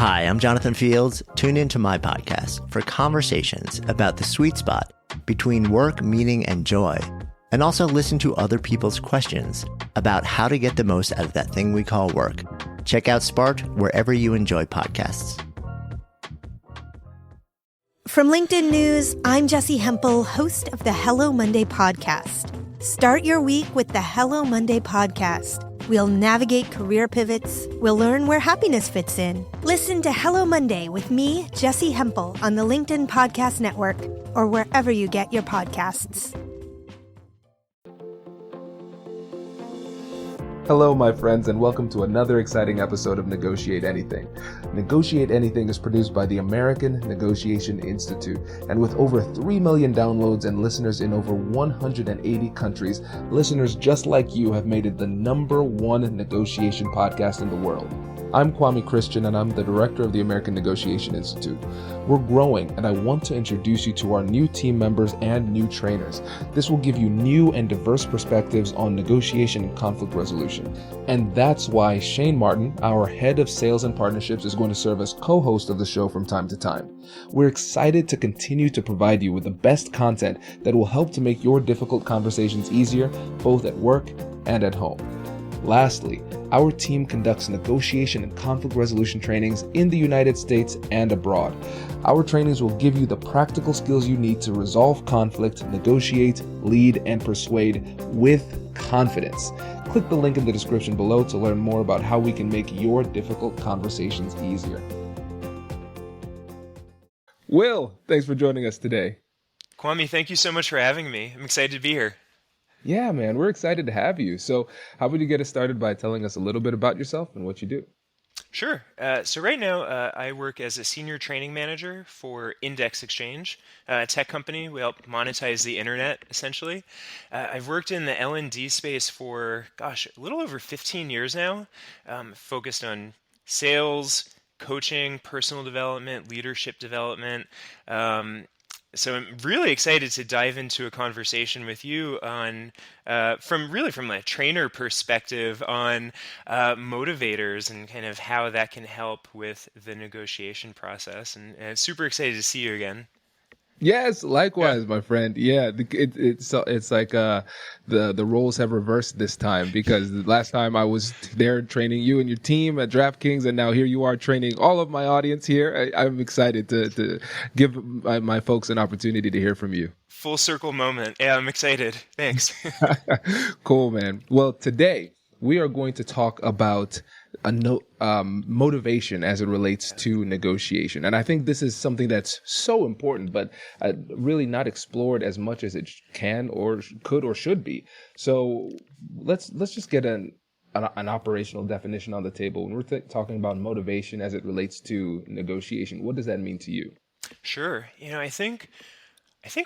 Hi, I'm Jonathan Fields. Tune into my podcast for conversations about the sweet spot between work, meaning, and joy, and also listen to other people's questions about how to get the most out of that thing we call work. Check out Sparked wherever you enjoy podcasts. From LinkedIn News, I'm Jessie Hempel, host of the Hello Monday podcast. Start your week with the Hello Monday podcast. We'll navigate career pivots. We'll learn where happiness fits in. Listen to Hello Monday with me, Jessie Hempel, on the LinkedIn Podcast Network or wherever you get your podcasts. Hello, my friends, and welcome to another exciting episode of Negotiate Anything. Negotiate Anything is produced by the American Negotiation Institute, and with over 3 million downloads and listeners in over 180 countries, listeners just like you have made it the #1 negotiation podcast in the world. I'm Kwame Christian, and I'm the director of the American Negotiation Institute. We're growing, and I want to introduce you to our new team members and new trainers. This will give you new and diverse perspectives on negotiation and conflict resolution. And that's why Shane Martin, our head of sales and partnerships, is going to serve as co-host of the show from time to time. We're excited to continue to provide you with the best content that will help to make your difficult conversations easier, both at work and at home. Lastly, our team conducts negotiation and conflict resolution trainings in the United States and abroad. Our trainings will give you the practical skills you need to resolve conflict, negotiate, lead, and persuade with confidence. Click the link in the description below to learn more about how we can make your difficult conversations easier. Will, thanks for joining us today. Kwame, thank you so much for having me. I'm excited to be here. Yeah, man, we're excited to have you. So how would you get us started by telling us a little bit about yourself and what you do? Sure. So right now, I work as a senior training manager for Index Exchange, a tech company. We help monetize the internet, essentially. I've worked in the L&D space for, a little over 15 years now, focused on sales, coaching, personal development, leadership development. So I'm really excited to dive into a conversation with you on, from a trainer perspective on motivators and kind of how that can help with the negotiation process. And super excited to see you again. Yes, likewise, my friend. Yeah, it's like the roles have reversed this time, because the last time I was there training you and your team at DraftKings, and now here you are training all of my audience here. I'm excited to give my folks an opportunity to hear from you. Full circle moment. Yeah, I'm excited. Thanks. Cool, man. Well, today we are going to talk about motivation as it relates to negotiation. And I think this is something that's so important, but really not explored as much as it can or could or should be. So let's just get an operational definition on the table. When we're talking about motivation as it relates to negotiation, what does that mean to you? Sure. I think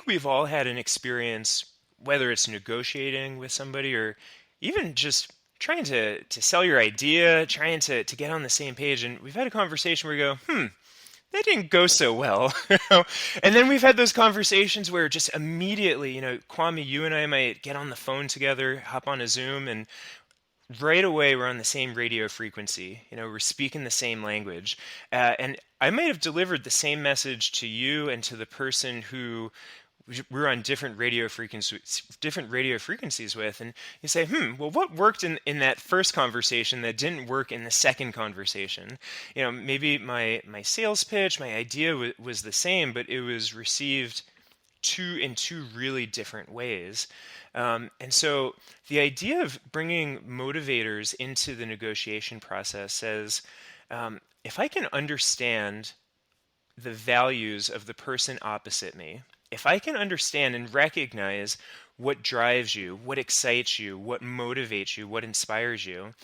we've all had an experience, whether it's negotiating with somebody or even just trying to sell your idea, trying to get on the same page. And we've had a conversation where we go, that didn't go so well. And then we've had those conversations where just immediately, Kwame, you and I might get on the phone together, hop on a Zoom, and right away we're on the same radio frequency. We're speaking the same language. And I might have delivered the same message to you and to the person who we're on different radio frequencies with, and you say, well, what worked in that first conversation that didn't work in the second conversation? Maybe my sales pitch, my idea was the same, but it was received in two really different ways. And so the idea of bringing motivators into the negotiation process says, if I can understand the values of the person opposite me, if I can understand and recognize what drives you, what excites you, what motivates you, what inspires you,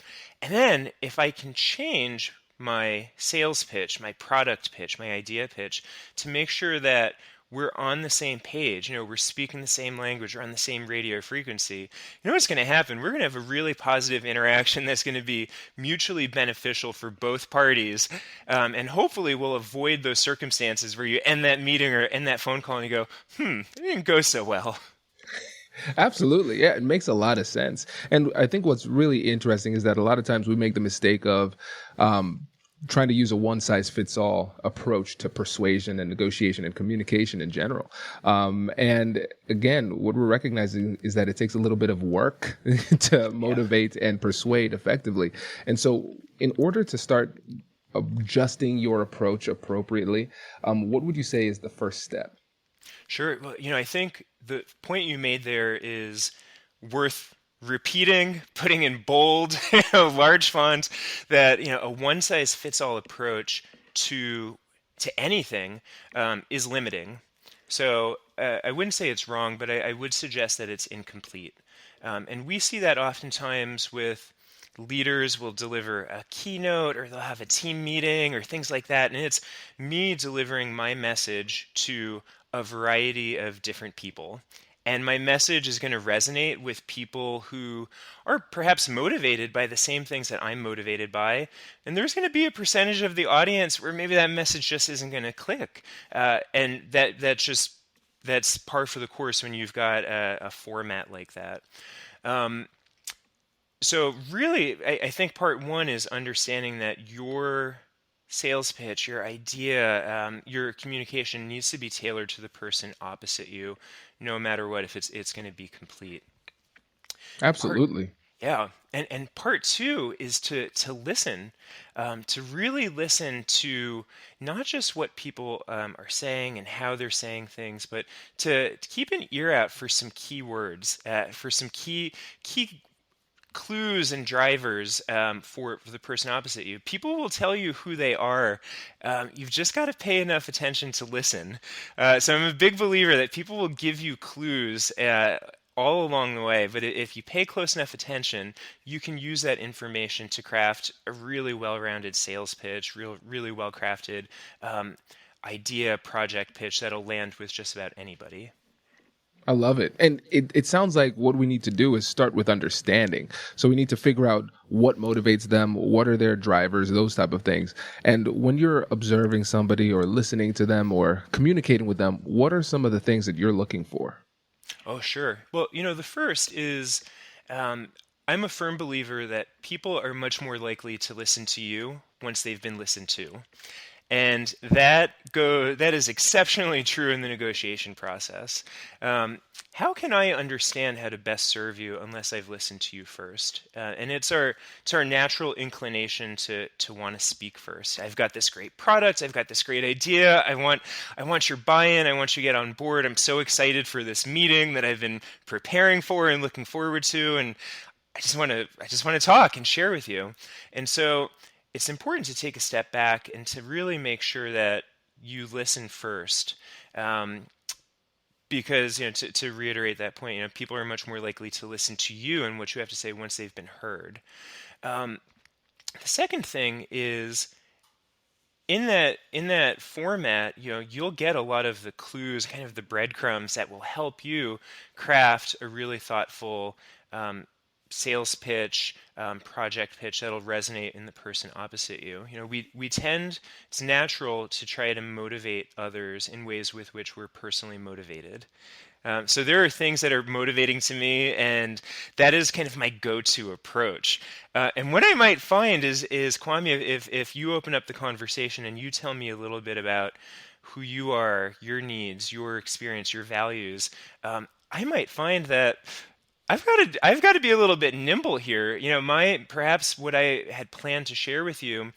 and then if I can change my sales pitch, my product pitch, my idea pitch to make sure that we're on the same page, we're speaking the same language, we're on the same radio frequency, what's going to happen? We're going to have a really positive interaction that's going to be mutually beneficial for both parties. And hopefully we'll avoid those circumstances where you end that meeting or end that phone call and you go, it didn't go so well. Absolutely. Yeah, it makes a lot of sense. And I think what's really interesting is that a lot of times we make the mistake of trying to use a one-size-fits-all approach to persuasion and negotiation and communication in general. And again, what we're recognizing is that it takes a little bit of work to motivate and persuade effectively. And so in order to start adjusting your approach appropriately, what would you say is the first step? Sure. Well, I think the point you made there is worth repeating, putting in bold, large font, that a one-size-fits-all approach to anything is limiting. So I wouldn't say it's wrong, but I would suggest that it's incomplete. And we see that oftentimes with leaders will deliver a keynote, or they'll have a team meeting or things like that. And it's me delivering my message to a variety of different people. And my message is going to resonate with people who are perhaps motivated by the same things that I'm motivated by. And there's going to be a percentage of the audience where maybe that message just isn't going to click. And that's par for the course when you've got a format like that. So really, I think part one is understanding that your sales pitch, your idea, your communication needs to be tailored to the person opposite you, no matter what, if it's going to be complete. Absolutely. And part two is to listen, to really listen to not just what people are saying and how they're saying things, but to keep an ear out for some key words, for some key clues and drivers for the person opposite you. People will tell you who they are. You've just got to pay enough attention to listen. So I'm a big believer that people will give you clues all along the way, but if you pay close enough attention, you can use that information to craft a really well-rounded sales pitch, really well-crafted idea project pitch that'll land with just about anybody. I love it. And it sounds like what we need to do is start with understanding. So we need to figure out what motivates them, what are their drivers, those type of things. And when you're observing somebody or listening to them or communicating with them, what are some of the things that you're looking for? Oh, sure. Well, the first is I'm a firm believer that people are much more likely to listen to you once they've been listened to. And that is exceptionally true in the negotiation process. How can I understand how to best serve you unless I've listened to you first? And it's our natural inclination to want to speak first. I've got this great product. I've got this great idea. I want your buy-in. I want you to get on board. I'm so excited for this meeting that I've been preparing for and looking forward to. And I just want to talk and share with you. And so it's important to take a step back and to really make sure that you listen first. Because, to reiterate that point, people are much more likely to listen to you and what you have to say once they've been heard. The second thing is, in that format, you'll get a lot of the clues, kind of the breadcrumbs that will help you craft a really thoughtful sales pitch, project pitch that'll resonate in the person opposite you. It's natural to try to motivate others in ways with which we're personally motivated. So there are things that are motivating to me, and that is kind of my go-to approach. And what I might find is Kwame, if you open up the conversation and you tell me a little bit about who you are, your needs, your experience, your values, I might find that I've got to be a little bit nimble here. Perhaps what I had planned to share with you,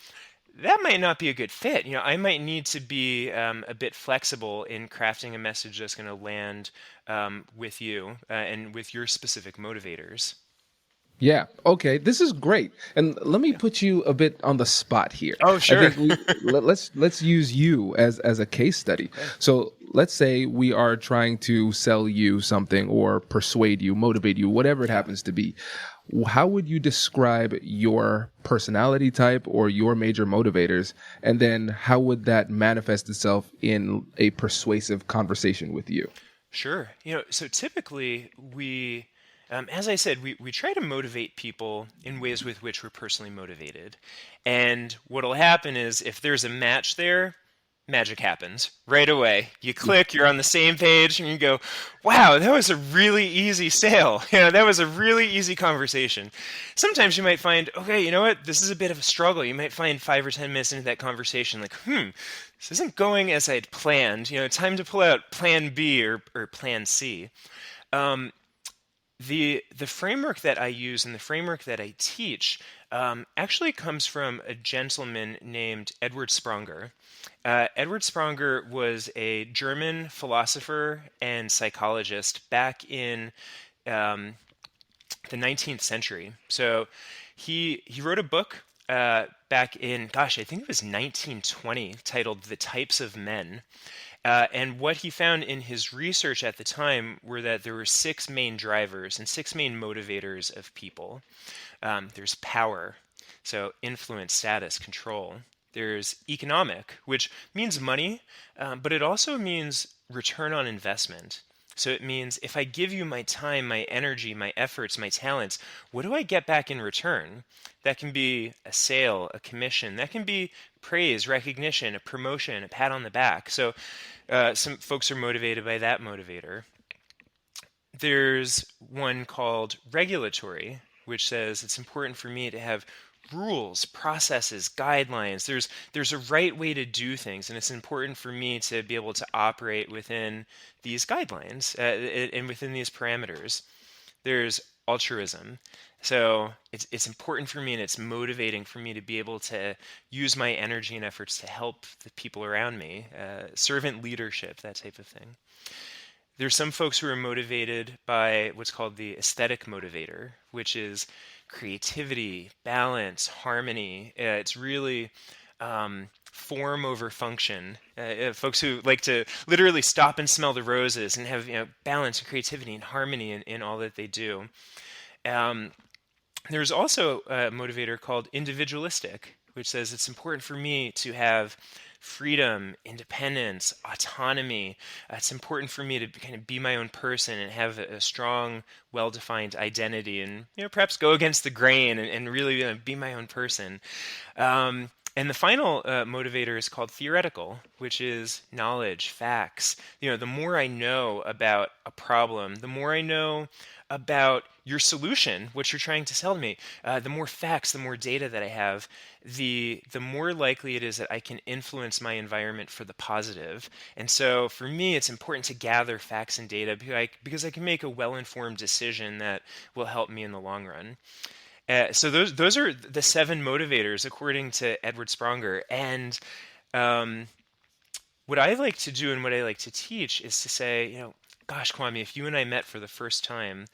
that might not be a good fit. I might need to be a bit flexible in crafting a message that's going to land with you and with your specific motivators. Yeah. Okay. This is great. And let me put you a bit on the spot here. Oh, sure. I think let's use you as a case study. Okay. So let's say we are trying to sell you something or persuade you, motivate you, whatever it happens to be. How would you describe your personality type or your major motivators? And then how would that manifest itself in a persuasive conversation with you? Sure. So typically as I said, we try to motivate people in ways with which we're personally motivated. And what'll happen is if there's a match there, magic happens right away. You click, you're on the same page, and you go, wow, that was a really easy sale. That was a really easy conversation. Sometimes you might find, okay, you know what, this is a bit of a struggle. You might find 5 or 10 minutes into that conversation, like, this isn't going as I'd planned. Time to pull out plan B or plan C. The framework that I use and the framework that I teach actually comes from a gentleman named Edward Spranger. Edward Spranger was a German philosopher and psychologist back in the 19th century. So he wrote a book back in, I think it was 1920, titled The Types of Men. And what he found in his research at the time were that there were 6 main drivers and 6 main motivators of people. There's power, so influence, status, control. There's economic, which means money, but it also means return on investment. So it means if I give you my time, my energy, my efforts, my talents, what do I get back in return? That can be a sale, a commission. That can be praise, recognition, a promotion, a pat on the back. So some folks are motivated by that motivator. There's one called regulatory, which says it's important for me to have rules, processes, guidelines. There's a right way to do things, and it's important for me to be able to operate within these guidelines and within these parameters. There's altruism. So it's important for me, and it's motivating for me to be able to use my energy and efforts to help the people around me, servant leadership, that type of thing. There's some folks who are motivated by what's called the aesthetic motivator, which is creativity, balance, harmony. It's really form over function. Folks who like to literally stop and smell the roses and have balance and creativity and harmony in all that they do. There's also a motivator called individualistic, which says it's important for me to have freedom, independence, autonomy. It's important for me to kind of be my own person and have a strong, well-defined identity, and perhaps go against the grain and really be my own person. And the final motivator is called theoretical, which is knowledge, facts. The more I know about a problem, the more I know about your solution, what you're trying to sell to me, the more facts, the more data that I have, the more likely it is that I can influence my environment for the positive. And so for me, it's important to gather facts and data because I can make a well-informed decision that will help me in the long run. So those are the 7 motivators according to Edward Spranger. And what I like to do and what I like to teach is to say, gosh, Kwame, if you and I met for the first time,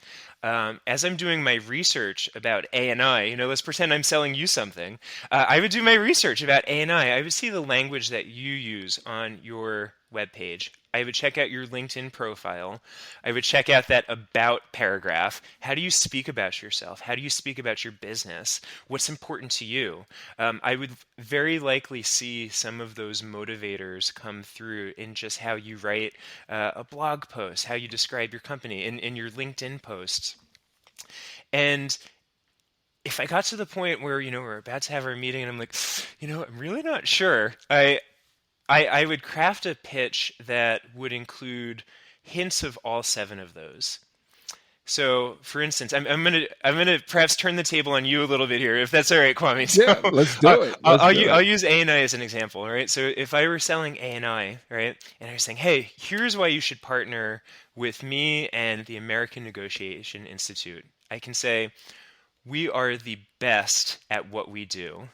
as I'm doing my research about A&I, let's pretend I'm selling you something. I would do my research about A&I. I would see the language that you use on your webpage. I would check out your LinkedIn profile. I would check out that about paragraph. How do you speak about yourself? How do you speak about your business? What's important to you? I would very likely see some of those motivators come through in just how you write a blog post, how you describe your company, in your LinkedIn posts. And if I got to the point where, we're about to have our meeting and I'm like, I'm really not sure, I would craft a pitch that would include hints of all 7 of those. So, for instance, I'm gonna perhaps turn the table on you a little bit here, if that's all right, Kwame. So, yeah, let's do it. I'll use A&I as an example, right? So, if I were selling A&I, right, and I was saying, hey, here's why you should partner with me and the American Negotiation Institute, I can say, we are the best at what we do.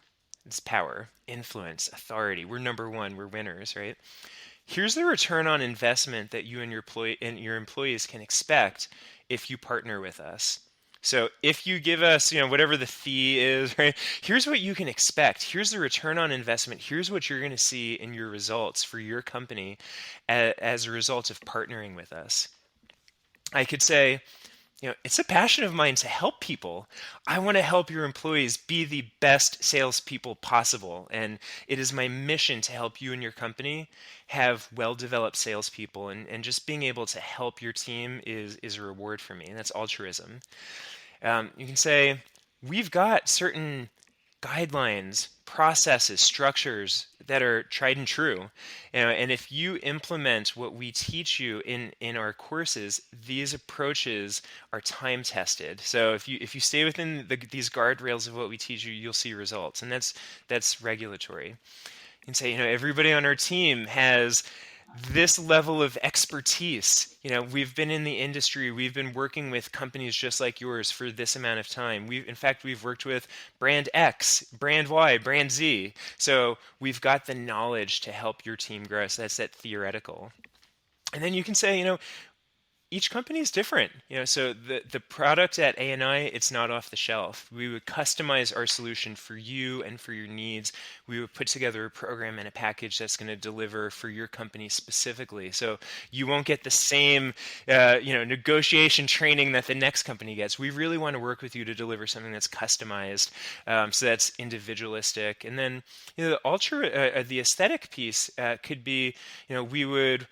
It's power, influence, authority. We're number 1. We're winners, right? Here's the return on investment that you and your employees can expect if you partner with us. So if you give us, whatever the fee is, right? Here's what you can expect. Here's the return on investment. Here's what you're going to see in your results for your company as a result of partnering with us. I could say, it's a passion of mine to help people. I want to help your employees be the best salespeople possible. And it is my mission to help you and your company have well-developed salespeople. And just being able to help your team is a reward for me. And that's altruism. You can say, we've got certain guidelines, processes, structures that are tried and true. And if you implement what we teach you in our courses, these approaches are time tested. So if you stay within these guardrails of what we teach you, you'll see results. And that's regulatory. You can say, everybody on our team has this level of expertise. We've been in the industry, we've been working with companies just like yours for this amount of time. We've worked with brand X, brand Y, brand Z. So we've got the knowledge to help your team grow. So that's that theoretical. And then you can say, each company is different. So the product at ANI, it's not off the shelf. We would customize our solution for you and for your needs. We would put together a program and a package that's going to deliver for your company specifically. So you won't get the same, negotiation training that the next company gets. We really want to work with you to deliver something that's customized. So that's individualistic. And then, the aesthetic piece could be, we would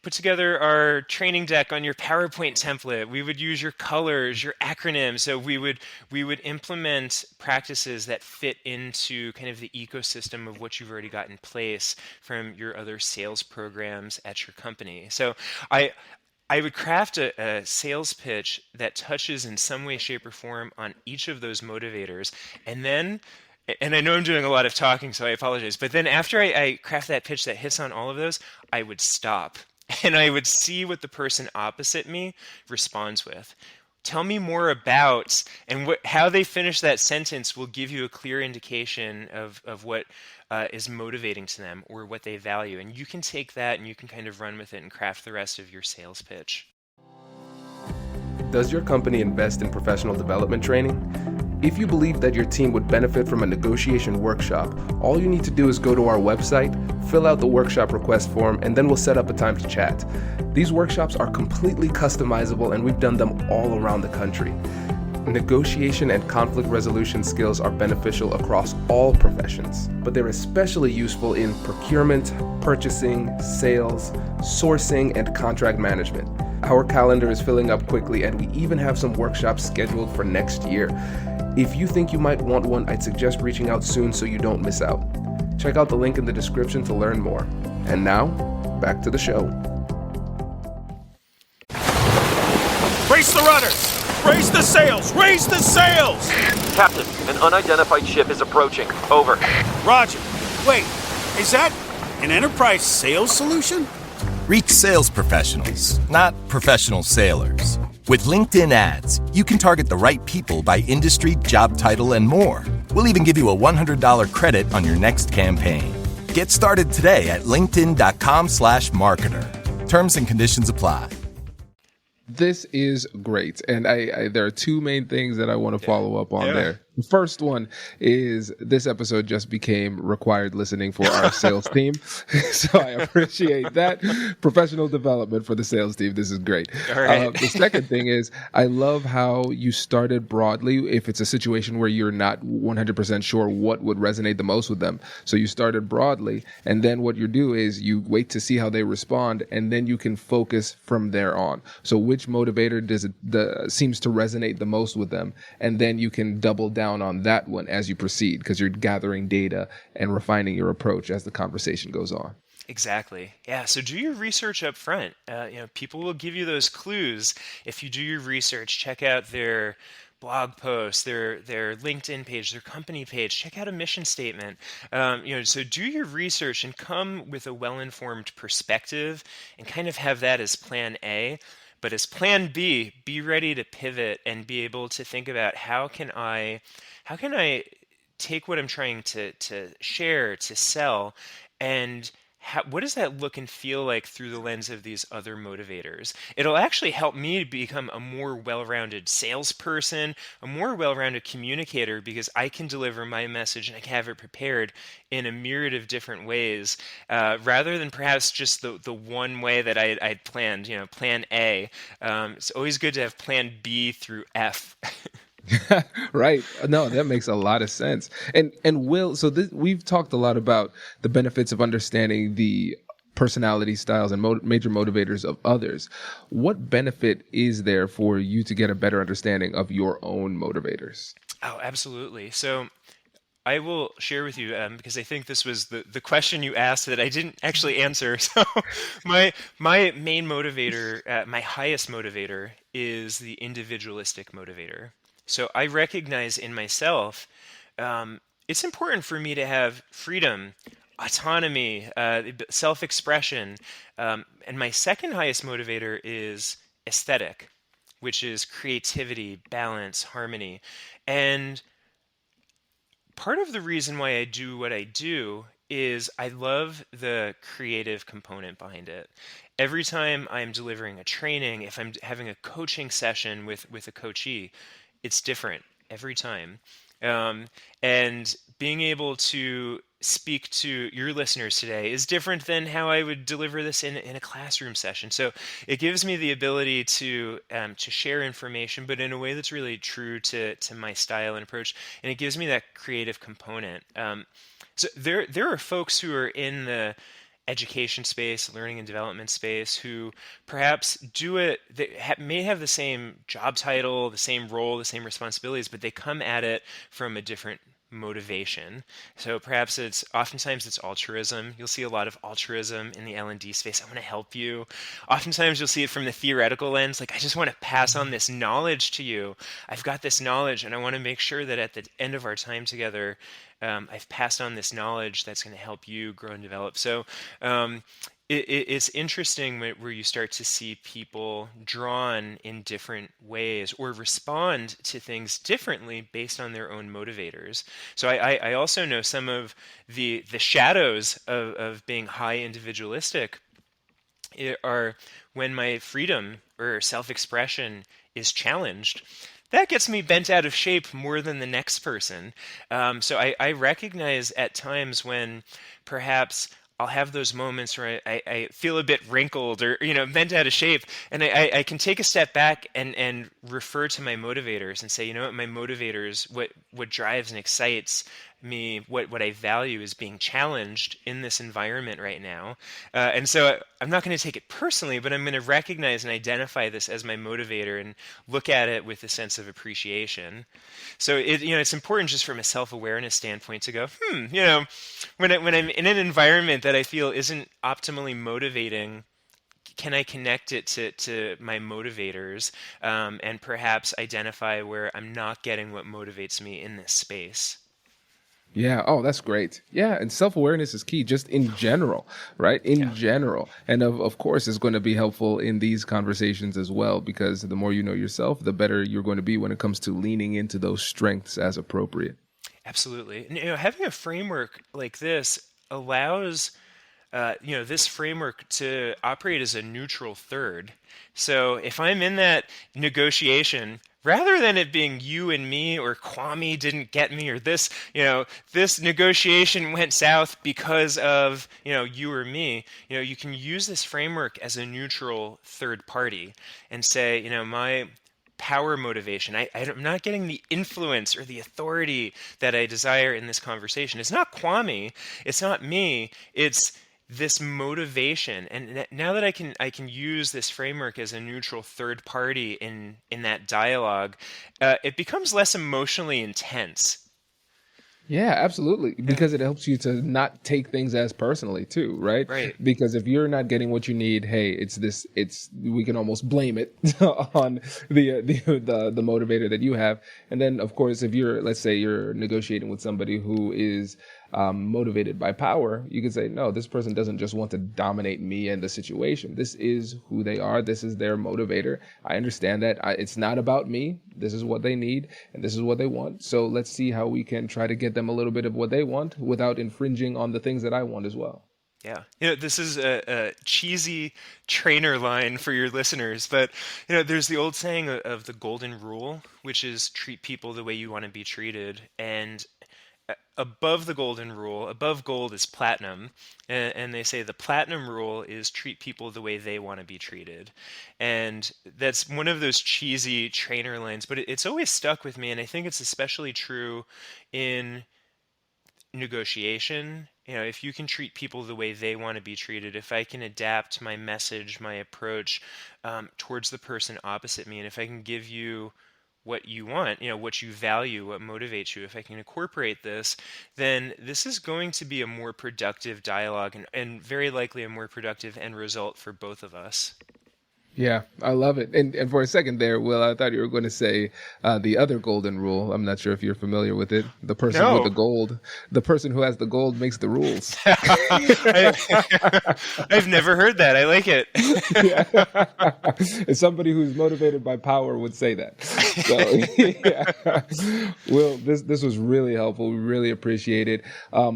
put together our training deck on your PowerPoint template. We would use your colors, your acronyms. So we would implement practices that fit into kind of the ecosystem of what you've already got in place from your other sales programs at your company. So I would craft a sales pitch that touches in some way, shape, or form on each of those motivators. And I know I'm doing a lot of talking, so I apologize. But then after I craft that pitch that hits on all of those, I would stop. And I would see what the person opposite me responds with. Tell me more about, and how they finish that sentence will give you a clear indication of what is motivating to them or what they value. And you can take that and you can kind of run with it and craft the rest of your sales pitch. Does your company invest in professional development training? If you believe that your team would benefit from a negotiation workshop, all you need to do is go to our website, fill out the workshop request form, and then we'll set up a time to chat. These workshops are completely customizable, and we've done them all around the country. Negotiation and conflict resolution skills are beneficial across all professions, but they're especially useful in procurement, purchasing, sales, sourcing, and contract management. Our calendar is filling up quickly, and we even have some workshops scheduled for next year. If you think you might want one, I'd suggest reaching out soon so you don't miss out. Check out the link in the description to learn more. And now, back to the show. Brace the rudders! Raise the sails! Raise the sails! Captain, an unidentified ship is approaching. Over. Roger. Wait, is that an enterprise sales solution? Reach sales professionals, not professional sailors. With LinkedIn ads, you can target the right people by industry, job title, and more. We'll even give you a $100 credit on your next campaign. Get started today at linkedin.com/marketer. Terms and conditions apply. This is great. And there are two main things that I want to follow up on there. The first one is this episode just became required listening for our sales team. So I appreciate that. Professional development for the sales team. This is great. All right. The second thing is I love how you started broadly if it's a situation where you're not 100% sure what would resonate the most with them. So you started broadly, and then what you do is you wait to see how they respond, and then you can focus from there on. So which motivator seems to resonate the most with them, and then you can double down on that one as you proceed because you're gathering data and refining your approach as the conversation goes on. Exactly. Yeah. So do your research up front. People will give you those clues if you do your research. Check out their blog posts, their LinkedIn page, their company page. Check out a mission statement. So do your research and come with a well-informed perspective and kind of have that as plan A. But as plan B, be ready to pivot and be able to think about how can I take what I'm trying to share, to sell, and what does that look and feel like through the lens of these other motivators? It'll actually help me become a more well-rounded salesperson, a more well-rounded communicator, because I can deliver my message and I can have it prepared in a myriad of different ways, rather than perhaps just the one way that I'd planned, plan A. It's always good to have plan B through F. Right. No, that makes a lot of sense. And Will, we've talked a lot about the benefits of understanding the personality styles and major motivators of others. What benefit is there for you to get a better understanding of your own motivators? Oh, absolutely. So I will share with you because I think this was the question you asked that I didn't actually answer. So my main motivator, my highest motivator, is the individualistic motivator. So I recognize in myself, it's important for me to have freedom, autonomy, self-expression, and my second highest motivator is aesthetic, which is creativity, balance, harmony, and part of the reason why I do what I do is I love the creative component behind it. Every time I'm delivering a training, if I'm having a coaching session with a coachee, it's different every time. Um, and being able to speak to your listeners today is different than how I would deliver this in a classroom session. So it gives me the ability to share information, but in a way that's really true to my style and approach, and it gives me that creative component. So there are folks who are in the education space, learning and development space, who perhaps do it, may have the same job title, the same role, the same responsibilities, but they come at it from a different motivation. So perhaps oftentimes it's altruism. You'll see a lot of altruism in the L&D space. I want to help you. Oftentimes you'll see it from the theoretical lens, like I just want to pass on this knowledge to you. I've got this knowledge and I want to make sure that at the end of our time together, I've passed on this knowledge that's going to help you grow and develop. So it's interesting where you start to see people drawn in different ways or respond to things differently based on their own motivators. So I also know some of the shadows of being high individualistic are when my freedom or self-expression is challenged. That gets me bent out of shape more than the next person. So I recognize at times when perhaps I'll have those moments where I feel a bit wrinkled or bent out of shape, and I can take a step back and refer to my motivators and say, what my motivators, what drives and excites me, what I value is being challenged in this environment right now. And so I'm not going to take it personally, but I'm going to recognize and identify this as my motivator and look at it with a sense of appreciation. So it's important just from a self-awareness standpoint to go, when I'm in an environment that I feel isn't optimally motivating, can I connect it to my motivators, and perhaps identify where I'm not getting what motivates me in this space? Yeah. Oh, that's great. Yeah. And self-awareness is key just in general, right? In general. And of course, it's going to be helpful in these conversations as well, because the more you know yourself, the better you're going to be when it comes to leaning into those strengths as appropriate. Absolutely. And, having a framework like this allows this framework to operate as a neutral third. So if I'm in that negotiation, rather than it being you and me or Kwame didn't get me or this negotiation went south because of, you or me, you can use this framework as a neutral third party and say, my power motivation. I'm not getting the influence or the authority that I desire in this conversation. It's not Kwame. It's not me. It's this motivation. And now that I can use this framework as a neutral third party in that dialogue, it becomes less emotionally intense. Yeah, absolutely. Because it helps you to not take things as personally too, right? Right. Because if you're not getting what you need, hey, we can almost blame it on the motivator that you have. And then of course, if let's say you're negotiating with somebody who is motivated by power, you could say, no, this person doesn't just want to dominate me and the situation. This is who they are. This is their motivator. I understand that. It's not about me. This is what they need and this is what they want. So let's see how we can try to get them a little bit of what they want without infringing on the things that I want as well. Yeah. This is a cheesy trainer line for your listeners, but, there's the old saying of the golden rule, which is treat people the way you want to be treated. And above the golden rule, above gold is platinum, and they say the platinum rule is treat people the way they want to be treated. And that's one of those cheesy trainer lines, but it's always stuck with me, and I think it's especially true in negotiation. If you can treat people the way they want to be treated, if I can adapt my message, my approach towards the person opposite me, and if I can give you what you want, what you value, what motivates you, if I can incorporate this, then this is going to be a more productive dialogue and very likely a more productive end result for both of us. Yeah, I love it. And for a second there, Will, I thought you were going to say the other golden rule. I'm not sure if you're familiar with it. The person with the gold, the person who has the gold makes the rules. I've never heard that. I like it. Yeah. Somebody who's motivated by power would say that. So, yeah. Will, this was really helpful. We really appreciate it.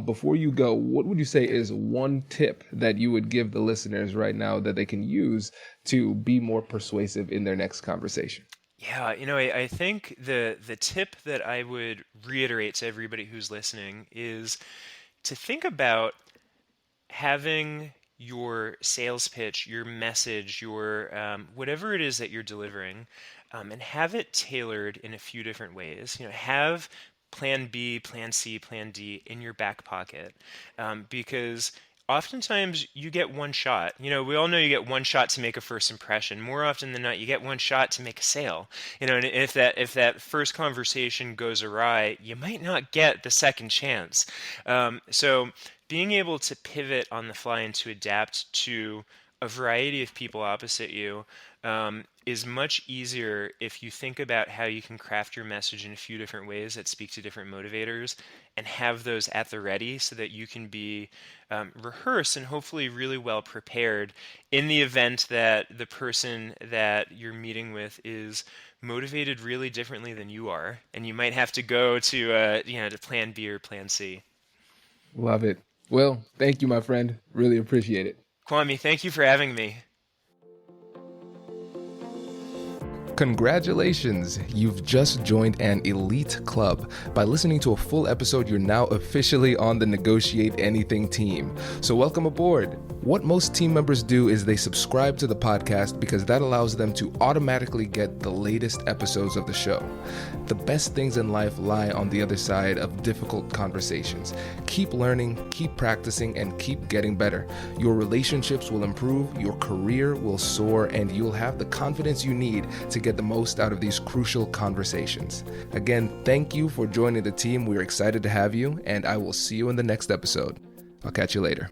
Before you go, what would you say is one tip that you would give the listeners right now that they can use to be more persuasive in their next conversation? Yeah, I think the tip that I would reiterate to everybody who's listening is to think about having your sales pitch, your message, your whatever it is that you're delivering, and have it tailored in a few different ways. Have plan B, plan C, plan D in your back pocket, because oftentimes you get one shot. We all know you get one shot to make a first impression. More often than not, you get one shot to make a sale. And if that first conversation goes awry, you might not get the second chance. So being able to pivot on the fly and to adapt to a variety of people opposite you is much easier if you think about how you can craft your message in a few different ways that speak to different motivators and have those at the ready so that you can be rehearsed and hopefully really well prepared in the event that the person that you're meeting with is motivated really differently than you are, and you might have to go to to plan B or plan C. Love it. Well, thank you, my friend. Really appreciate it. Kwame, thank you for having me. Congratulations, you've just joined an elite club. By listening to a full episode, you're now officially on the Negotiate Anything team. So welcome aboard. What most team members do is they subscribe to the podcast because that allows them to automatically get the latest episodes of the show. The best things in life lie on the other side of difficult conversations. Keep learning, keep practicing, and keep getting better. Your relationships will improve, your career will soar, and you'll have the confidence you need to get the most out of these crucial conversations. Again, thank you for joining the team. We're excited to have you, and I will see you in the next episode. I'll catch you later.